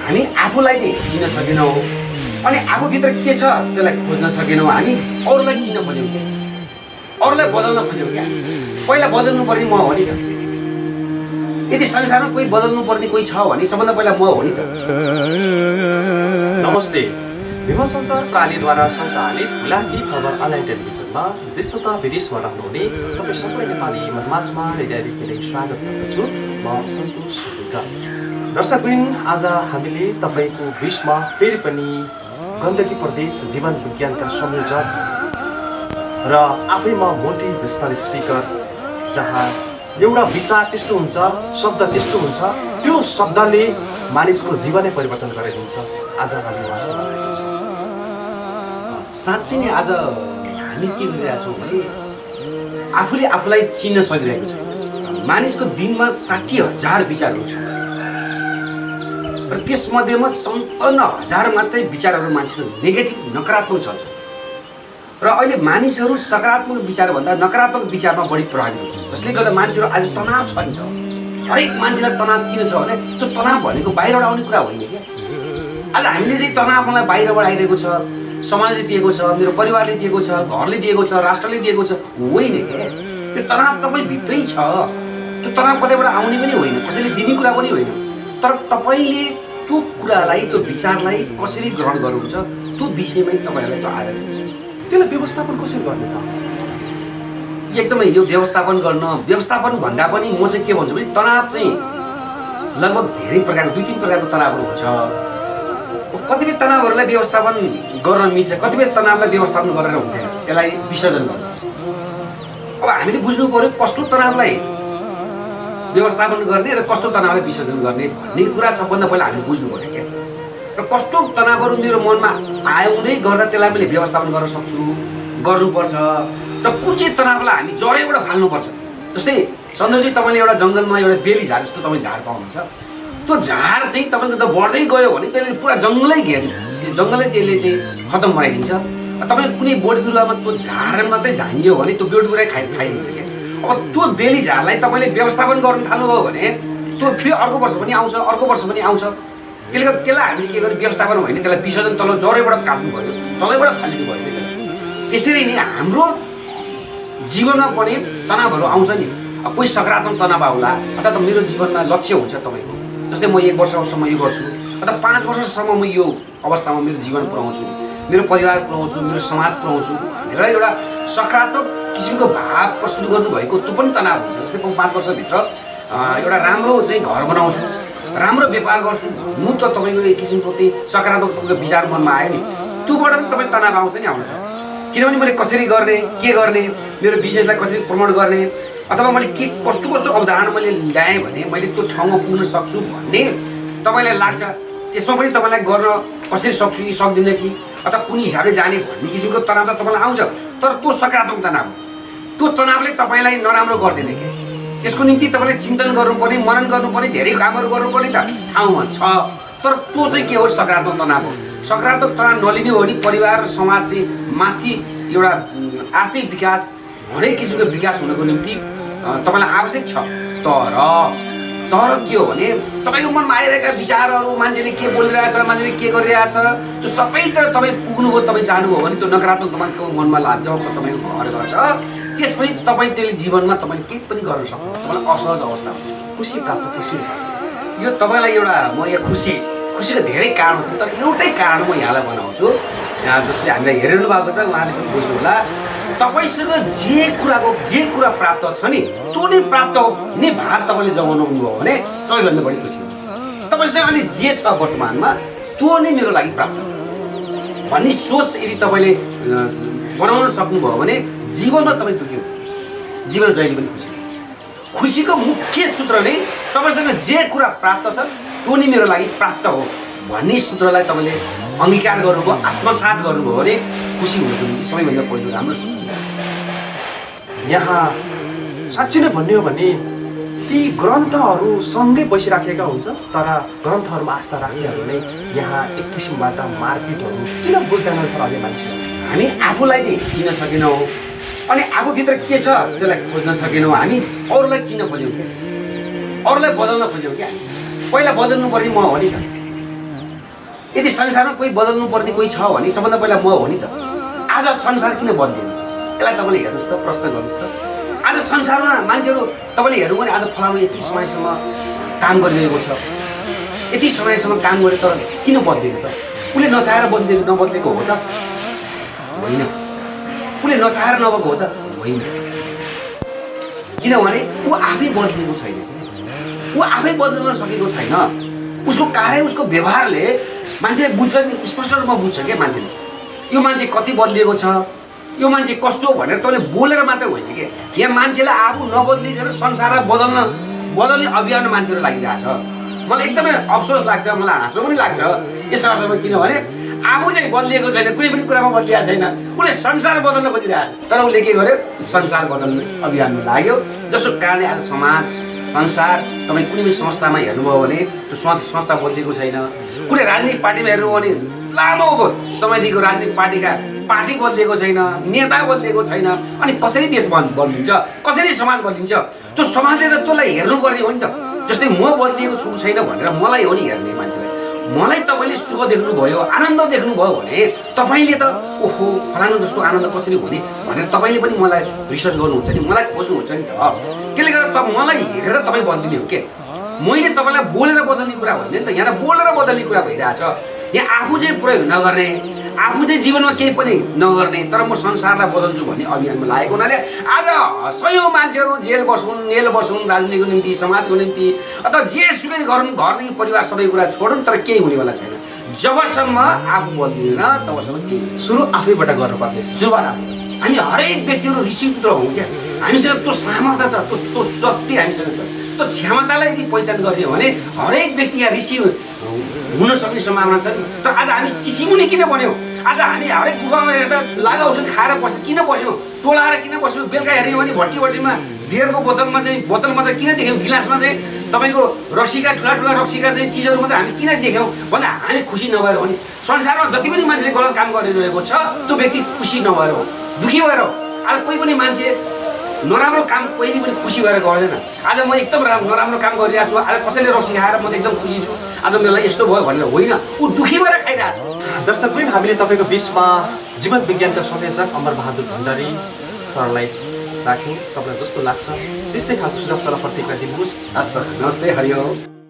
हामी आफूलाई चाहिँ चिन्न सकेनौँ अनि आफूभित्र के छ त्यसलाई खोज्न सकेनौँ। हामी अरूलाई चिन्न खोज्यौँ क्या, अरूलाई बदल्न खोज्यौँ क्या। पहिला बदल्नु पर्ने म हो नि त। यदि संसारमा कोही बदल्नु पर्ने कोही छ भने सबभन्दा पहिला म हो नि त। नमस्ते। विमल संसार प्रालीद्वारा सञ्चालित हुलाकी खबर अनलाइन टेलिभिजनमा देश तथा विदेशमा रहनुहुने तपाईँ सबैलाई नेपाली मनमाझमा हृदयदेखि स्वागत गर्दछु। म सन्तोष सुब्बा। दर्शकवृन्द, आज हामीले तपाईँको बिचमा फेरि पनि गण्डकी प्रदेश जीवन विज्ञानका संयोजक र आफैमा मोटिभेसनल स्पिकर, जहाँ एउटा विचार त्यस्तो हुन्छ, शब्द त्यस्तो हुन्छ, त्यो शब्दले मानिसको जीवनै परिवर्तन गरिदिन्छ। आज हामी उहाँसँग रहेका छौँ। साँच्चै नै आज हामी के गरिरहेछौँ भने आफूले आफूलाई चिन्न सकिरहेको छ। मानिसको दिनमा 60,000 विचारहरू छ र त्यसमध्येमा 57,000 मात्रै विचारहरू मान्छेको नेगेटिभ नकारात्मक छ। र अहिले मानिसहरू सकारात्मक विचारभन्दा नकारात्मक विचारमा बढी प्रभावित हुन्छ, जसले गर्दा मान्छेहरू आज तनाव छ नि त। हरेक मान्छेलाई तनाव किन छ भने त्यो तनाव भनेको बाहिरबाट आउने कुरा होइन क्या। आज हामीले चाहिँ तनाव मलाई बाहिरबाट आइरहेको छ, समाजले दिएको छ, मेरो परिवारले दिएको छ, घरले दिएको छ, राष्ट्रले दिएको छ, होइन क्या। त्यो तनाव तपाईँ भित्रै छ। त्यो तनाव कतैबाट आउने पनि होइन, कसैले दिने कुरा पनि होइन। तर तपाईँले त्यो कुरालाई, त्यो विचारलाई कसरी ग्रहण गर्नुहुन्छ त्यो विषयमै तपाईँहरूलाई त्यो आधार हुन्छ। त्यसलाई व्यवस्थापन कसरी गर्ने त? एकदमै यो व्यवस्थापन भन्दा पनि म चाहिँ के भन्छु भने तनाव चाहिँ लगभग धेरै प्रकारको 2-3 प्रकारको तनावहरू हुन्छ। कतिपय तनावहरूलाई व्यवस्थापन गर्न मिल्छ, कतिपय तनावलाई व्यवस्थापन गरेर हुँदैन, यसलाई विसर्जन गर्नुपर्छ। अब हामीले बुझ्नु पर्यो कस्तो तनावलाई व्यवस्थापन गर्ने र कस्तो तनावलाई विसर्जन गर्ने भन्ने कुरा सबभन्दा पहिला हामीले बुझ्नु पर्यो क्या। र कस्तो तनावहरू मेरो मनमा आउँदै गर्दा त्यसलाई मैले व्यवस्थापन गर्न सक्छु, गर्नुपर्छ। र कुन चाहिँ तनावलाई हामी जरैबाट फाल्नुपर्छ। जस्तै सन्दर्जी, तपाईँले एउटा जङ्गलमा एउटा बेली झार जस्तो तपाईँ झार पाउनुहुन्छ। त्यो झार चाहिँ तपाईँको त बढ्दै गयो भने त्यसले पुरा जङ्गलै जङ्गलै त्यसले चाहिँ खतम बनाइदिन्छ। तपाईँ कुनै बोट बिरुवामा त्यो झार मात्रै झानियो भने त्यो बोट बिरुवा खाइदिन्छ क्या। अब त्यो बेली झारलाई तपाईँले व्यवस्थापन गर्न थाल्नुभयो भने त्यो फेरि अर्को वर्ष पनि आउँछ, अर्को वर्ष पनि आउँछ। त्यसले गर्दा त्यसलाई हामीले के गर्यो, व्यवस्थापन होइन, त्यसलाई विसर्जन तल जरैबाट काट्नु पऱ्यो, तलैबाट फालिदिनु पऱ्यो त्यसलाई। त्यसरी नै हाम्रो जीवनमा पनि तनावहरू आउँछ नि। कोही सकारात्मक तनाव आउला, अथवा मेरो जीवनमा लक्ष्य हुन्छ तपाईँको, जस्तै म 1 वर्षसम्म यो गर्छु अथवा 5 वर्षसम्म म यो अवस्थामा मेरो जीवन पुऱ्याउँछु, मेरो परिवार पुऱ्याउँछु, मेरो समाज पुऱ्याउँछु भनेर एउटा सकारात्मक किसिमको भाव प्रस्तुत गर्नुभएको त्यो पनि तनाव हुन्छ। जस्तै म 5 वर्षभित्र एउटा राम्रो चाहिँ घर बनाउँछु, राम्रो व्यापार गर्छु भन्नु त तपाईँको एक किसिमको त्यही सकारात्मक तपाईँको विचार मनमा आयो नि, त्योबाट पनि तपाईँ तनाव आउँछ नि आउन त। किनभने मैले कसरी गर्ने, के गर्ने, मेरो बिजनेसलाई कसरी प्रमोट गर्ने, अथवा मैले के कस्तो अवधारणा मैले ल्याएँ भने मैले त्यो ठाउँमा पुग्न सक्छु भन्ने तपाईँलाई लाग्छ। त्यसमा पनि तपाईँलाई गर्न कसरी सक्छु कि सक्दिनँ कि अथवा कुन हिसाबले जाने भन्ने किसिमको तनाव त तपाईँलाई आउँछ। तर त्यो सकारात्मक तनाव, त्यो तनावले तपाईँलाई नराम्रो गर्दैन कि। त्यसको निम्ति तपाईँले चिन्तन गर्नुपर्ने, मनन गर्नुपर्ने, धेरै कामहरू गर्नुपर्ने त ठाउँमा छ। तर त्यो चाहिँ के हो, सकारात्मक तनाव हो। सकारात्मक तनाव नलिने हो भने परिवार र समाज चाहिँ माथि एउटा आर्थिक विकास, हरेक किसिमको विकास हुनको निम्ति तपाईँलाई आवश्यक छ। तर के हो भने तपाईँको मनमा आइरहेका विचारहरू, मान्छेले के बोलिरहेछ, मान्छेले के गरिरहेछ, त्यो सबैतिर तपाईँ पुग्नुभयो, तपाईँ जानुभयो भने त्यो नकारात्मक तपाईँको मनमा लाग्छ, तपाईँको घर गर्छ। त्यसपछि तपाईँ त्यसले जीवनमा तपाईँले केही पनि गर्न सक्नु, तपाईँलाई असहज अवस्था हुन्छ। खुसी प्राप्त, खुसी यो तपाईँलाई एउटा म यहाँ खुसीको धेरै कारण छ, तर एउटै कारण म यहाँलाई बनाउँछु, जसले हामीलाई हेरिरहनु भएको छ उहाँले पनि बुझ्नु होला। तपाईँसँग जे कुरा प्राप्त छ नि त्यो नै प्राप्त हुने भार तपाईँले जगाउनु भयो भने सबैभन्दा बढी खुसी हुन्छ। तपाईँसँग अहिले जे छ वर्तमानमा त्यो नै मेरो लागि प्राप्त भन्ने सोच यदि तपाईँले बनाउन सक्नुभयो भने जीवनमा तपाईँ दुःखी हुनुहुन्छ, जीवन जहिले पनि खुसी हुन्छ। खुसीको मुख्य सूत्र नै तपाईँसँग जे कुरा प्राप्त छ त्यो नै मेरो लागि प्राप्त हो भन्ने सूत्रलाई तपाईँले अङ्गीकार गर्नुभयो, आत्मसात गर्नुभयो भने खुसी हुनुको निम्ति सबैभन्दा पहिलो राम्रो सूत्र। यहाँ साँच्चै नै भन्ने हो भने ती ग्रन्थहरू सँगै बसिराखेका हुन्छ, तर ग्रन्थहरूमा आस्था राख्नेहरू नै यहाँ एक किसिमबाट मारपिटहरू किन बुझ्दैनन् सर अझै मान्छेहरू? हामी आफूलाई चाहिँ चिन्न सकेनौँ अनि आफूभित्र के छ त्यसलाई खोज्न सकेनौँ। हामी अरूलाई चिन्न खोज्यौँ क्या, अरूलाई बदल्न खोज्यौँ क्या। पहिला बदल्नु पर्ने म हो नि त। यदि संसारमा कोही बदल्नु पर्ने कोही छ भने सबभन्दा पहिला म हो नि त। आज संसार किन बदलिएन यसलाई तपाईँले हेर्नुहोस् त, प्रश्न गर्नुहोस् त। आज संसारमा मान्छेहरू तपाईँले हेर्नु भने आज फलानु यति समयसम्म काम गरिरहेको छ, यति समयसम्म काम गरे तर किन बदलिएको त? उसले नचाहेर नबदलेको हो त? होइन। उसले नचाहेर नभएको हो त? होइन। किनभने ऊ आफै बदलिएको छैन, ऊ आफै बदल्न सकेको छैन। उसको कार्य, उसको व्यवहारले मान्छेले बुझ्छ नि, स्पष्ट रूपमा बुझ्छ क्या मान्छेले, यो मान्छे कति बदलिएको छ, यो मान्छे कस्तो भनेर तपाईँले बोलेर मात्रै होइन कि। यहाँ मान्छेलाई आफू नबदलिकन संसारलाई बदल्ने अभियानमा मान्छेहरू लागिरहेछ। मलाई एकदमै अफसोस लाग्छ, मलाई हाँसो पनि लाग्छ यस अर्थमा, किनभने आफू चाहिँ बदलिएको छैन, कुनै पनि कुरामा बदलिएको छैन, उसले संसार बदल्न खोजिरहेछ। तर उसले के गर्यो? संसार बदल्ने अभियानमा लाग्यो, जसको कारणले आज समाज, संसार, तपाईँ कुनै पनि संस्थामा हेर्नुभयो भने त्यो संस्था बदलिएको छैन। कुनै राजनीतिक पार्टीमा हेर्नुभयो भने लामो समयदेखिको राजनीतिक पार्टी बदलिएको छैन, नेता बदलिएको छैन। अनि कसरी देश बदलिन्छ, कसरी समाज बदलिन्छ? त्यो समाजले त त्यसलाई हेर्नुपर्ने हो नि त। जस्तै म बदलिएको छु छैन भनेर मलाई हो नि हेर्ने मान्छेलाई। मलाई तपाईँले सुख देख्नुभयो, आनन्द देख्नुभयो भने तपाईँले त ओहो फलानु जस्तो आनन्द कसरी हुने भनेर तपाईँले पनि मलाई रिसर्च गर्नुहुन्छ नि, मलाई खोज्नुहुन्छ नि त। त्यसले गर्दा मलाई हेरेर तपाईँ बदलिने हो के? मैले तपाईँलाई बोलेर बदल्ने कुरा होइन नि त। यहाँ बोलेर बदल्ने कुरा भइरहेछ। यहाँ आफू चाहिँ प्रयोग नगर्ने, आफू चाहिँ जीवनमा केही पनि नगर्ने, तर म संसारलाई बदल्छु भन्ने अभियानमा लागेको हुनाले आज सयौँ मान्छेहरू जेल बसुन् राजनीतिको निम्ति, समाजको निम्ति, अथवा जे सुकै गरून्, घरदेखि परिवार सबै कुरा छोडुन्, तर केही हुनेवाला छैन। जबसम्म आफू बदलिँदैन तबसम्म केही। सुरु आफैबाट गर्नुपर्ने छ। सुरुवात आफू। हामी हरेक व्यक्तिहरू ऋषिपुत्र हौँ क्या। हामीसँग त्यो सामर्थ्य छ, त्यो शक्ति हामीसँग छ। त्यो क्षमतालाई यदि पहिचान गर्ने हो भने हरेक व्यक्ति यहाँ ऋषि हुन सक्ने सम्भावना छ नि। तर आज हामी सिसिमुनि किन बन्यौँ? आज हामी हरेक गुफामा हेरेर लागा औषध खाएर किन बस्यौँ? टोलाएर किन बस्यौँ? बेलुका हेऱ्यौँ भने भट्टीमा बियरको बोतल मात्रै किन देख्यौँ? गिलासमा चाहिँ तपाईँको रक्सीका ठुला रक्सीका चाहिँ चिजहरू मात्रै हामी किन देख्यौँ भन्दा हामी खुसी नभएर हो नि। संसारमा जति पनि मान्छेले गलत काम गरिरहेको छ त्यो व्यक्ति खुसी नभएर हो, दुःखी भएर हो। आज कोही पनि मान्छे नराम्रो काम कहिले पनि खुसी भएर गर्दैन। आज म एकदम नराम्रो काम गरिरहेको छु, आज कसैले रक्सी खाएर म एकदम खुसी छु, आज मलाई यस्तो भयो भनेर होइन, ऊ दुःखी भएर खाइरहेको छ। दर्शकवृन्द, हामीले तपाईँको बिचमा जीवन विज्ञानका संयोजक अमर बहादुर भण्डारी सरलाई राख्यौँ। तपाईँलाई जस्तो लाग्छ त्यस्तै खालको सुझाव सल्लाह प्रतिक्रिया दिनुहोस्। हस्त नमस्ते, हरिओम।